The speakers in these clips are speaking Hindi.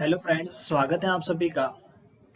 हेलो फ्रेंड्स, स्वागत है आप सभी का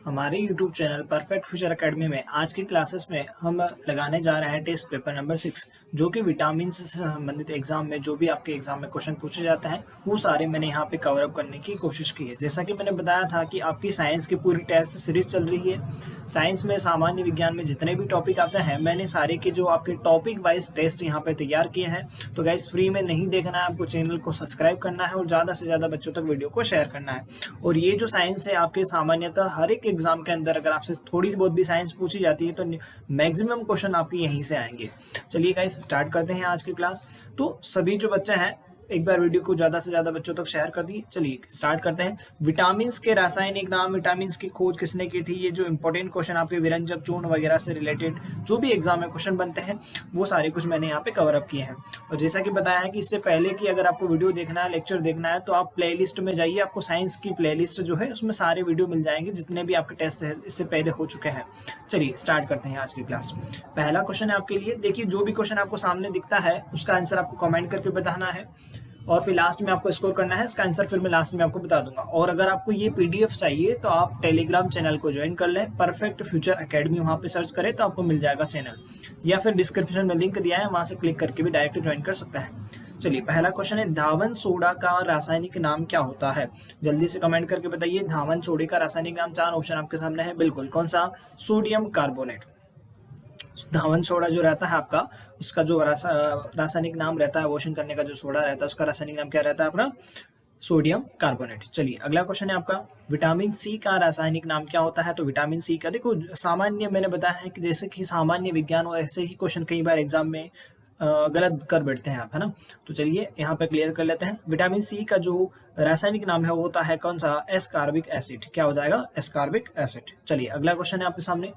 हमारे YouTube channel perfect future academy में। आज की क्लासेस में हम लगाने जा रहे हैं टेस्ट पेपर नंबर 6, जो कि विटामिन से संबंधित एग्जाम में जो भी आपके एग्जाम में क्वेश्चन पूछे जाते हैं वो सारे मैंने यहाँ पे कवर अप करने की कोशिश की है। जैसा कि मैंने बताया था कि आपकी साइंस की पूरी टेस्ट सीरीज चल रही है। साइंस में, सामान्य विज्ञान में जितने भी टॉपिक आते हैं मैंने सारे के जो आपके टॉपिक वाइज टेस्ट यहाँ पे तैयार किए हैं। तो गाइस, फ्री में नहीं देखना है आपको, चैनल को सब्सक्राइब करना है और ज़्यादा से ज़्यादा बच्चों तक वीडियो को शेयर करना है। और ये जो साइंस है आपके सामान्यतः हर एक एग्जाम के अंदर अगर आपसे थोड़ी बहुत भी साइंस पूछी जाती है तो मैक्सिमम क्वेश्चन आपके यहीं से आएंगे। चलिए गाइस, स्टार्ट करते हैं आज की क्लास। तो सभी जो बच्चे हैं एक बार वीडियो को ज्यादा से ज्यादा बच्चों तक शेयर कर दिए। चलिए स्टार्ट करते हैं। विटामिन के रासायनिक नाम, विटामिन की खोज किसने की थी, ये जो इंपॉर्टेंट क्वेश्चन आपके विरंजक चूर्ण वगैरह से रिलेटेड जो भी एग्जाम में क्वेश्चन बनते हैं वो सारे कुछ मैंने यहाँ पे कवर अप किए हैं। और जैसा कि बताया है कि इससे पहले कि अगर आपको वीडियो देखना है, लेक्चर देखना है, तो आप प्लेलिस्ट में जाइए। आपको साइंस की प्लेलिस्ट जो है उसमें सारे वीडियो मिल जाएंगे जितने भी आपके टेस्ट है इससे पहले हो चुके हैं। चलिए स्टार्ट करते हैं आज की क्लास। पहला क्वेश्चन है आपके लिए। देखिए, जो भी क्वेश्चन आपको सामने दिखता है उसका आंसर आपको कमेंट करके बताना है और फिर लास्ट में आपको स्कोर करना है। इसका आंसर फिर मैं लास्ट में आपको बता दूंगा। और अगर आपको ये पीडीएफ चाहिए तो आप टेलीग्राम चैनल को ज्वाइन कर लें, परफेक्ट फ्यूचर एकेडमी, वहां पे सर्च करें तो आपको मिल जाएगा चैनल, या फिर डिस्क्रिप्शन में लिंक दिया है वहां से क्लिक करके भी डायरेक्ट ज्वाइन कर सकता है। चलिए, पहला क्वेश्चन है, धावन सोडा का रासायनिक नाम क्या होता है? जल्दी से कमेंट करके बताइए। धावन सोडे का रासायनिक नाम, चार ऑप्शन आपके सामने है। बिल्कुल, कौन सा? Sodium carbonate. धावन सोडा जो रहता है आपका, उसका जो रासायनिक नाम रहता है, वॉशिंग करने का जो सोडा रहता है उसका रासायनिक नाम क्या रहता है अपना? Sodium carbonate. चलिए अगला क्वेश्चन है आपका, विटामिन सी का रासायनिक नाम क्या होता है? तो विटामिन सी का, देखो सामान्य मैंने बताया है कि जैसे कि सामान्य विज्ञान और ऐसे ही क्वेश्चन कई बार एग्जाम में गलत कर बैठते हैं आप, है ना। तो चलिए यहाँ पे क्लियर कर लेते हैं। विटामिन सी का जो रासायनिक नाम है वो होता है कौन सा? Ascorbic acid. क्या हो जाएगा? Ascorbic acid. चलिए अगला क्वेश्चन है आपके सामने,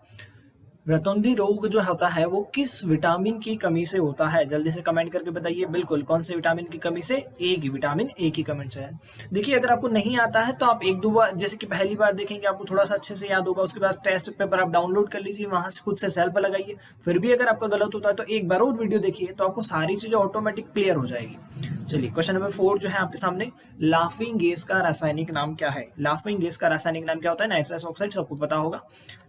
रतौंधी रोग जो होता है वो किस विटामिन की कमी से होता है? जल्दी से कमेंट करके बताइए। बिल्कुल, कौन से विटामिन की कमी से? ए की, विटामिन ए की कमी से है। देखिए, अगर आपको नहीं आता है तो आप एक दो बार, जैसे कि पहली बार देखेंगे आपको थोड़ा सा अच्छे से याद होगा, उसके बाद टेस्ट पेपर आप डाउनलोड कर लीजिए, वहां से खुद से सेल्फ लगाइए। फिर भी अगर आपका गलत होता है तो एक बार और वीडियो देखिए, तो आपको सारी चीजें ऑटोमेटिक क्लियर हो जाएगी। चलिए क्वेश्चन नंबर 4 जो है आपके सामने, लाफिंग गैस का रासायनिक नाम क्या है? लाफिंग गैस का रासायनिक नाम क्या होता है? नाइट्रस ऑक्साइड, सबको पता होगा।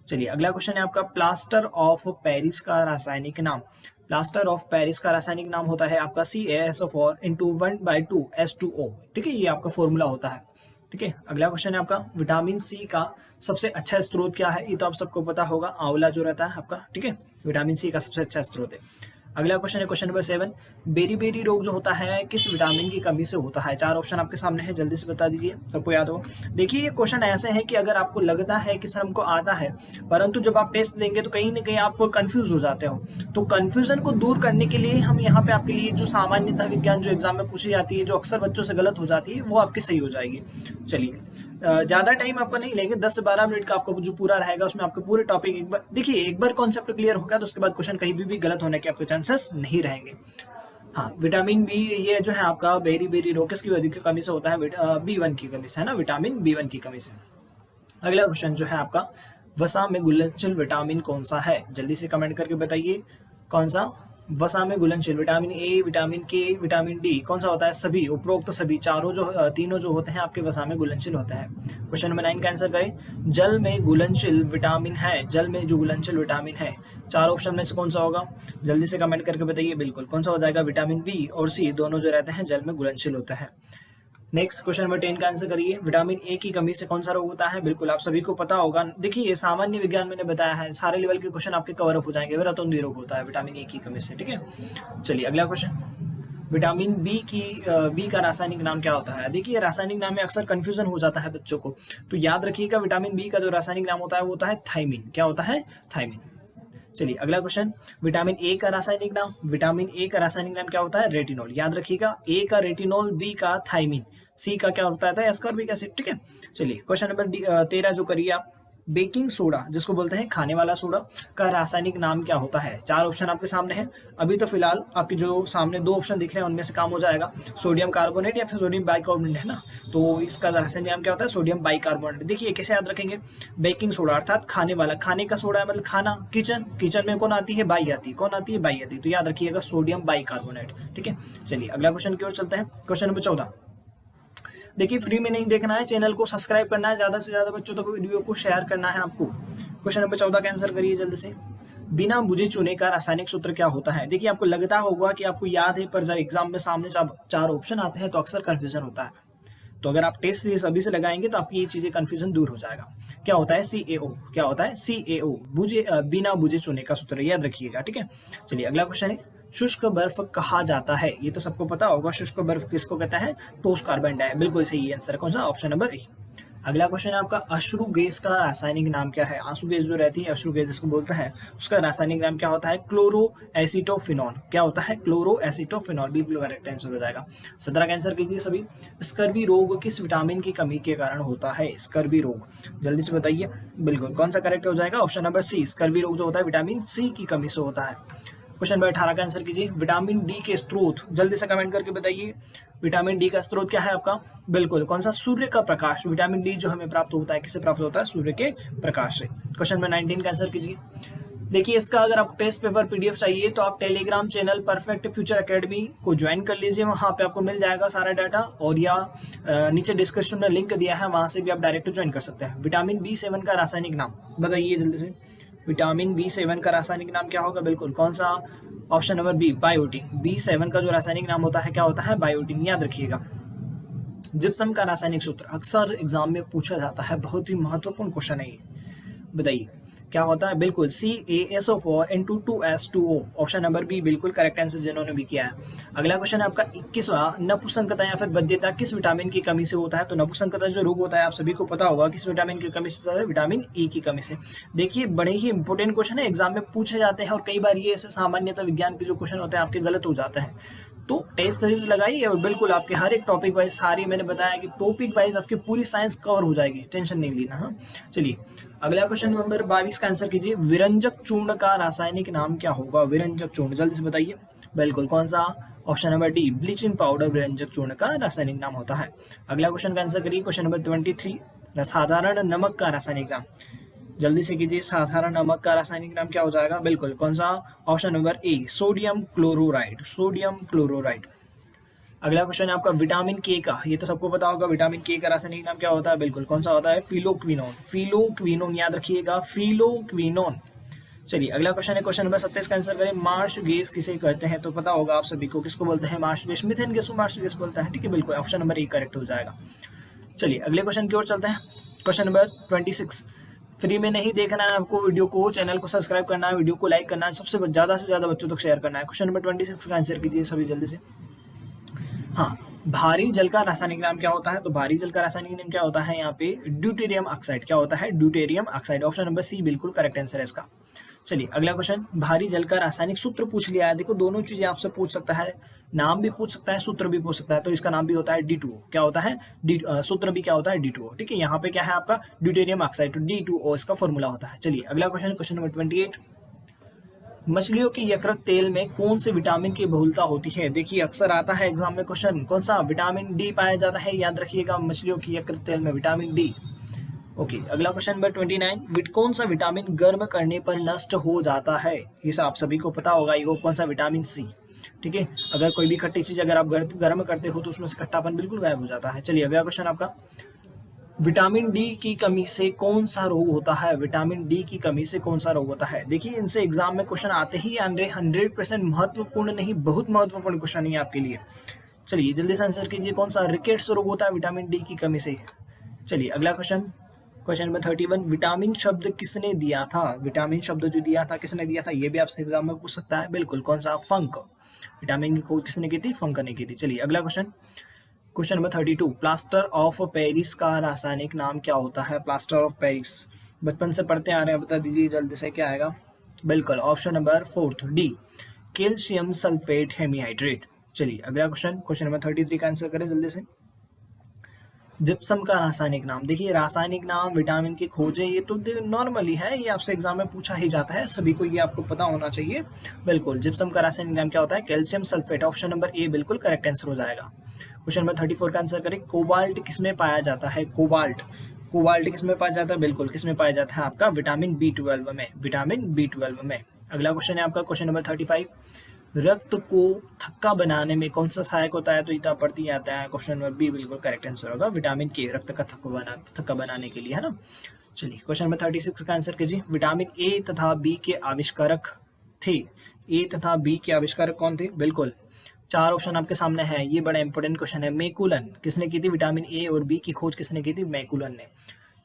चलिए अगला क्वेश्चन है आपका, प्लास्टर ऑफ पेरिस का रासायनिक नाम। प्लास्टर ऑफ पेरिस का रासायनिक नाम होता है आपका CaSO4 into 1/2 H2O। ठीक है, ये आपका फॉर्मूला होता है। ठीक है, अगला क्वेश्चन है आपका, विटामिन सी का सबसे अच्छा स्रोत क्या है? ये तो आप सबको पता होगा, आंवला जो रहता है आपका। ठीक है, विटामिन सी का सबसे अच्छा स्रोत है। अगला क्वेश्चन है क्वेश्चन नंबर 7, बेरी बेरी रोग जो होता है किस विटामिन की कमी से होता है? चार ऑप्शन आपके सामने है, जल्दी से बता दीजिए, सबको याद हो। देखिए, ये क्वेश्चन ऐसे है कि अगर आपको लगता है कि सर हमको आता है, परंतु जब आप टेस्ट देंगे तो कहीं ना कहीं आप कंफ्यूज हो जाते हो। तो कंफ्यूजन को दूर करने के लिए हम यहाँ पे आपके लिए जो सामान्यतः विज्ञान जो एग्जाम में पूछी जाती है, जो अक्सर बच्चों से गलत हो जाती है, वो आपकी सही हो जाएगी। चलिए ज्यादा टाइम आपका नहीं लेंगे, 10 से 12 मिनट का आपको जो पूरा रहेगा उसमें आपके पूरे टॉपिक एक बार देखिए, एक बार कॉन्सेप्ट क्लियर होगा तो उसके बाद क्वेश्चन कहीं भी गलत होने के आपके चांसेस नहीं रहेंगे। हाँ, विटामिन बी ये जो है आपका बेरी बेरी रोग किसकी वजह की कमी से होता है? B1 की कमी से, है ना, विटामिन B1 की कमी से। अगला क्वेश्चन जो है आपका, वसा में घुलनशील विटामिन कौन सा है? जल्दी से कमेंट करके बताइए, कौन सा वसा में घुलनशील? विटामिन ए, विटामिन के, विटामिन डी, कौन सा होता है? सभी, उपरोक्त तो सभी चारों जो तीनों जो होते हैं आपके वसा में घुलनशील होते हैं। क्वेश्चन नंबर 9 का आंसर करें। जल में घुलनशील विटामिन है, जल में जो घुलनशील विटामिन है, चार ऑप्शन में से कौन सा होगा? जल्दी से कमेंट करके बताइए। बिल्कुल, कौन सा हो जाएगा? विटामिन बी और सी दोनों जो रहते हैं जल में घुलनशील होते हैं। नेक्स्ट क्वेश्चन नंबर 10 का आंसर करिए, विटामिन ए की कमी से कौन सा रोग होता है? बिल्कुल, आप सभी को पता होगा। देखिए, ये सामान्य विज्ञान मैंने बताया है, सारे लेवल के क्वेश्चन आपके कवर अप हो जाएंगे। रतौंधी रोग होता है विटामिन ए की कमी से। ठीक है, चलिए अगला क्वेश्चन, विटामिन बी का रासायनिक नाम क्या होता है? देखिए, रासायनिक नाम में अक्सर कंफ्यूजन हो जाता है बच्चों को, तो याद रखिएगा विटामिन बी का जो रासायनिक नाम होता है वो होता है थायमिन। क्या होता है? थायमिन। चलिए अगला क्वेश्चन, विटामिन ए का रासायनिक नाम। विटामिन ए का रासायनिक नाम क्या होता है? रेटिनॉल। याद रखिएगा, ए का रेटिनॉल, बी का थायमिन, सी का क्या होता है? Ascorbic acid. ठीक है, चलिए क्वेश्चन नंबर 13 जो करिए आप, बेकिंग सोडा जिसको बोलते हैं खाने वाला सोडा का रासायनिक नाम क्या होता है? चार ऑप्शन आपके सामने हैं। अभी तो फिलहाल आपके जो सामने दो ऑप्शन दिख रहे हैं उनमें से काम हो जाएगा, सोडियम कार्बोनेट या फिर सोडियम बाइकार्बोनेट, है ना। तो इसका रासायनिक नाम क्या होता है? Sodium bicarbonate. देखिए कैसे याद रखेंगे, बेकिंग सोडा अर्थात खाने वाला, खाने का सोडा है मतलब खाना, किचन, किचन में कौन आती है? बाई आती है। कौन आती है? बाई आती है। तो याद रखिएगा सोडियम बाइकार्बोनेट। ठीक है, चलिए अगला क्वेश्चन की ओर चलते हैं। क्वेश्चन नंबर 14, देखिए फ्री में नहीं देखना है, चैनल को सब्सक्राइब करना है, ज़्यादा से ज़्यादा बच्चों तक वीडियो को शेयर करना है आपको। क्वेश्चन नंबर 14 का आंसर करिए जल्दी से। बिना बुझे चूने का रासायनिक सूत्र क्या होता है? देखिए आपको लगता होगा कि आपको याद है, पर जब एग्जाम में सामने जब 4 ऑप्शन आते हैं तो अक्सर कन्फ्यूजन होता है। तो अगर आप टेस्ट सीरीज अभी से लगाएंगे तो आपकी ये चीजें कंफ्यूजन दूर हो जाएगा। क्या होता है CaO? क्या होता है CaO? बिना बुझे चूने का सूत्र, याद रखिएगा, ठीक है। चलिए अगला क्वेश्चन है, शुष्क बर्फ कहा जाता है? ये तो सबको पता होगा, शुष्क बर्फ किसको कहता है? ठोस कार्बन डाइऑक्साइड, बिल्कुल सही आंसर कौन सा? ऑप्शन नंबर ए। अगला क्वेश्चन है आपका, अश्रु गैस का रासायनिक नाम क्या है? आंसू गैस जो रहती है, अश्रु गैस जिसको बोलते हैं, उसका रासायनिक नाम क्या होता है? Chloro acetophenol. क्या होता है? क्लोरो एसिटोफिनॉल, बिल्कुल करेक्ट आंसर हो जाएगा। 17 का आंसर कीजिए सभी। स्कर्वी रोग किस विटामिन की कमी के कारण होता है? स्कर्वी रोग, जल्दी से बताइए। बिल्कुल कौन सा करेक्ट हो जाएगा? ऑप्शन नंबर सी। स्कर्वी रोग जो होता है विटामिन सी की कमी से होता है। क्वेश्चन नंबर 18 का आंसर कीजिए। विटामिन डी के स्रोत, जल्दी से कमेंट करके बताइए। विटामिन डी का स्रोत क्या है आपका? बिल्कुल कौन सा? सूर्य का प्रकाश। विटामिन डी जो हमें प्राप्त होता है, किससे प्राप्त होता है? सूर्य के प्रकाश से। क्वेश्चन नंबर 19 का आंसर कीजिए। देखिए इसका अगर आपको टेस्ट पेपर PDF चाहिए तो आप Telegram channel perfect future academy को ज्वाइन कर लीजिए, वहाँ पे आपको मिल जाएगा सारा डाटा, और या नीचे डिस्क्रिप्शन में लिंक दिया है, वहाँ से भी आप डायरेक्ट ज्वाइन कर सकते हैं। विटामिन B7 का रासायनिक नाम बताइए जल्दी से। विटामिन B7 का रासायनिक नाम क्या होगा? बिल्कुल कौन सा? Option number B, biotin. B7 का जो रासायनिक नाम होता है क्या होता है? बायोटीन, याद रखिएगा। जिप्सम का रासायनिक सूत्र अक्सर एग्जाम में पूछा जाता है, बहुत ही महत्वपूर्ण क्वेश्चन है ये, बताइए क्या होता है? बिल्कुल CaSO4 into 2S2O, option number B बिल्कुल करेक्ट आंसर जिन्होंने भी किया है। अगला क्वेश्चन है आपका 21वां, नपुंसकता या फिर बध्यता किस विटामिन की कमी से होता है? तो नपुंसकता जो रोग होता है आप सभी को पता होगा किस विटामिन की कमी से होता है? विटामिन E की कमी से। देखिए बड़े ही इंपॉर्टेंट क्वेश्चन है, एग्जाम में पूछे जाते हैं, और कई बार ये ऐसे सामान्यता विज्ञान के जो क्वेश्चन होते हैं आपके गलत हो जाते हैं। तो टेस्ट सीरीज लगाइए और बिल्कुल आपके हर एक टॉपिक वाइज, सारी मैंने बताया कि टॉपिक वाइज आपकी पूरी साइंस कवर हो जाएगी, टेंशन नहीं लेना। हाँ चलिए अगला क्वेश्चन नंबर 22 का आंसर कीजिए। विरंजक चूर्ण का रासायनिक नाम क्या होगा? विरंजक चूर्ण, जल्दी से बताइए। बिल्कुल कौन सा? Option number D, bleaching powder विरंजक चूर्ण का रासायनिक नाम होता है। अगला क्वेश्चन का आंसर करिए। क्वेश्चन नंबर 23, साधारण नमक का रासायनिक नाम, जल्दी से कीजिए। साधारण नमक का रासायनिक नाम क्या हो जाएगा? बिल्कुल कौन सा? Option number A, sodium chloride. Sodium chloride. अगला क्वेश्चन है आपका विटामिन के का, ये तो सबको पता होगा, विटामिन के का रासायनिक नाम क्या होता है? बिल्कुल कौन सा होता है? फिलोक्विनोन। फिलोक्विनोन, याद रखिएगा, फिलोक्विनोन। चलिए अगला क्वेश्चन है क्वेश्चन नंबर 27 का आंसर करें। मार्श गैस किसे कहते हैं? तो पता होगा आप सभी को, किसको बोलते हैं? Marsh gas. मीथेन गैस को मार्श गैस बोलता है, ठीक है, बिल्कुल ऑप्शन नंबर ए करेक्ट हो जाएगा। चलिए अगले क्वेश्चन की ओर चलते हैं। क्वेश्चन नंबर 26, फ्री में नहीं देखना है आपको वीडियो को, चैनल को सब्सक्राइब करना है, वीडियो को लाइक करना है, सबसे ज़्यादा से ज़्यादा बच्चों तक शेयर करना है। क्वेश्चन नंबर 26 का आंसर कीजिए सभी जल्दी से। हाँ, भारी जल का रासायनिक नाम क्या होता है? तो भारी जल का रासायनिक नाम क्या होता है? यहाँ पे ड्यूटेरियम ऑक्साइड। क्या होता है? Deuterium oxide, option number C बिल्कुल करेक्ट आंसर है इसका। चलिए अगला क्वेश्चन, भारी जल का रासायनिक सूत्र पूछ लिया है। देखो दोनों चीजें आपसे पूछ सकता है, नाम भी पूछ सकता है, सूत्र भी पूछ सकता है। तो इसका नाम भी होता है D2O। क्या होता है? सूत्र भी क्या होता है? D2O, ठीक है। यहाँ पे क्या है आपका? ड्यूटेरियम ऑक्साइड, तो D2O इसका फॉर्मूला होता है। चलिए अगला क्वेश्चन, क्वेश्चन नंबर 28, मछलियों के यकृत तेल में कौन से विटामिन की बहुलता होती है? देखिए अक्सर आता है एग्जाम में क्वेश्चन, कौन सा? विटामिन डी पाया जाता है, याद रखिएगा, मछलियों के यकृत तेल में विटामिन डी। ओके अगला क्वेश्चन नंबर 29, कौन सा विटामिन गर्म करने पर नष्ट हो जाता है? ये आप सभी को पता होगा, ये कौन सा? विटामिन सी, ठीक है। अगर कोई भी खट्टी चीज अगर आप गर्म करते हो तो उसमें से खट्टापन बिल्कुल गायब हो जाता है। चलिए अगला क्वेश्चन आपका, विटामिन डी की कमी से कौन सा रोग होता है? विटामिन डी की कमी से कौन सा रोग होता है? देखिए इनसे एग्जाम में क्वेश्चन आते ही 100% महत्वपूर्ण नहीं, बहुत महत्वपूर्ण क्वेश्चन है आपके लिए। चलिए जल्दी से आंसर कीजिए, कौन सा रिकेट्स रोग होता है विटामिन डी की कमी से? चलिए अगला क्वेश्चन, क्वेश्चन नंबर 31, विटामिन शब्द किसने दिया था? विटामिन शब्द जो दिया था किसने दिया था? ये भी आपसे एग्जाम में पूछ सकता है, बिल्कुल कौन सा? फंक। विटामिन की खोज किसने की थी? फंक ने की थी। चलिए अगला question, question number 32, plaster of Paris का रासायनिक नाम क्या होता है? प्लास्टर ऑफ पेरिस बचपन से पढ़ते आ रहे हैं, बता दीजिए जल्दी से क्या आएगा? बिल्कुल option number 4 D, calcium sulphate hemihydrate. चलिए अगला क्वेश्चन, क्वेश्चन नंबर 33 का आंसर करें जल्दी से। जिप्सम का रासायनिक नाम, देखिए रासायनिक नाम विटामिन की खोज है, ये तो नॉर्मली है, ये आपसे एग्जाम में पूछा ही जाता है, सभी को ये आपको पता होना चाहिए। बिल्कुल जिप्सम का रासायनिक नाम क्या होता है? कैल्शियम सल्फेट, ऑप्शन नंबर ए बिल्कुल करेक्ट आंसर हो जाएगा। क्वेश्चन नंबर 34 का आंसर करें। कोबाल्ट किसमें पाया जाता है? कोबाल्ट, कोबाल्ट किसमें पाया जाता है? बिल्कुल किसमें पाया जाता है? आपका विटामिन B12 में, विटामिन B12 में। अगला क्वेश्चन है आपका क्वेश्चन नंबर 35, रक्त को थक्का बनाने में कौन सा सहायक होता है? तो इतना पढ़ती आता है। क्वेश्चन नंबर बी बिल्कुल करेक्ट आंसर होगा, विटामिन के रक्त का थक्का बनाने के लिए, है ना। चलिए क्वेश्चन नंबर 36 का आंसर कीजिए। विटामिन ए तथा बी के आविष्कारक थे। ए तथा बी के आविष्कारक कौन थे? बिल्कुल 4 ऑप्शन आपके सामने है। ये बड़ा इंपॉर्टेंट क्वेश्चन है। मैकुलन किसने की थी? विटामिन ए और बी की खोज किसने की थी? मैकुलन ने।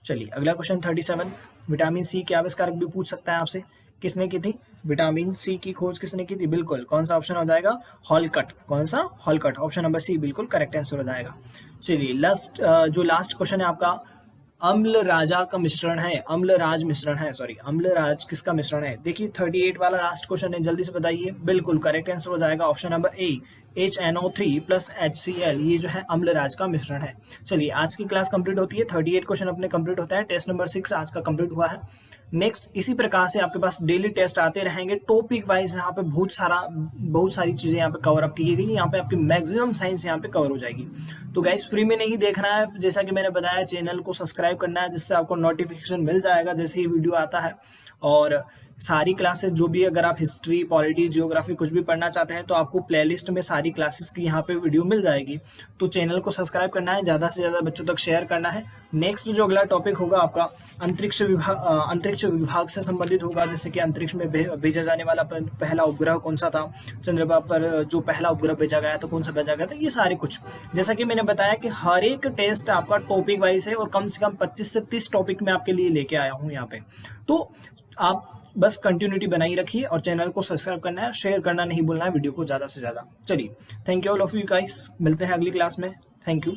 चलिए अगला क्वेश्चन 37। विटामिन सी के आविष्कारक भी पूछ सकता है आपसे, किसने की थी? विटामिन सी की खोज किसने की थी? बिल्कुल कौन सा ऑप्शन हो जाएगा? हॉलकट। कौन सा? हॉलकट। ऑप्शन नंबर सी बिल्कुल करेक्ट आंसर हो जाएगा। चलिए जो लास्ट क्वेश्चन है आपका, अम्ल राजा का मिश्रण है, अम्ल राज मिश्रण है, सॉरी अम्ल राज किसका मिश्रण है? देखिए 38 वाला लास्ट क्वेश्चन है, जल्दी से बताइए। बिल्कुल करेक्ट आंसर हो जाएगा ऑप्शन नंबर ए, HNO3 प्लस HCl, ये जो है अम्ल राज का मिश्रण है। चलिए आज की क्लास कंप्लीट होती है, 38 क्वेश्चन अपने कंप्लीट होता है। टेस्ट नंबर 6 आज का कंप्लीट हुआ है। नेक्स्ट इसी प्रकार से आपके पास डेली टेस्ट आते रहेंगे, टॉपिक वाइज। यहाँ पे बहुत सारी चीजें यहाँ पे कवर अप की गई। यहाँ पे आपकी मैक्सिमम साइंस यहाँ पे कवर हो जाएगी। तो गाइस फ्री में नहीं देखना है, जैसा कि मैंने बताया चैनल को सब्सक्राइब करना है, जिससे आपको नोटिफिकेशन मिल जाएगा जैसे ही वीडियो आता है। और सारी क्लासेस जो भी, अगर आप हिस्ट्री, पॉलिटी, जियोग्राफी कुछ भी पढ़ना चाहते हैं तो आपको प्लेलिस्ट में सारी क्लासेस की यहाँ पे वीडियो मिल जाएगी। तो चैनल को सब्सक्राइब करना है, ज़्यादा से ज़्यादा बच्चों तक शेयर करना है। नेक्स्ट जो अगला टॉपिक होगा आपका अंतरिक्ष विभाग से संबंधित होगा, जैसे कि अंतरिक्ष में भेजा जाने वाला पहला उपग्रह कौन सा था, चंद्रमा पर जो पहला उपग्रह भेजा गया था कौन सा भेजा गया था, ये सारे कुछ। जैसा कि मैंने बताया कि हर एक टेस्ट आपका टॉपिक वाइज है और कम से कम 25 से 30 टॉपिक में आपके लिए लेके आया हूँ यहाँ पे। तो आप बस कंटिन्यूटी बनाई रखिए और चैनल को सब्सक्राइब करना है, शेयर करना नहीं भूलना है वीडियो को ज़्यादा से ज़्यादा। चलिए thank you all of you guys, मिलते हैं अगली क्लास में। Thank you.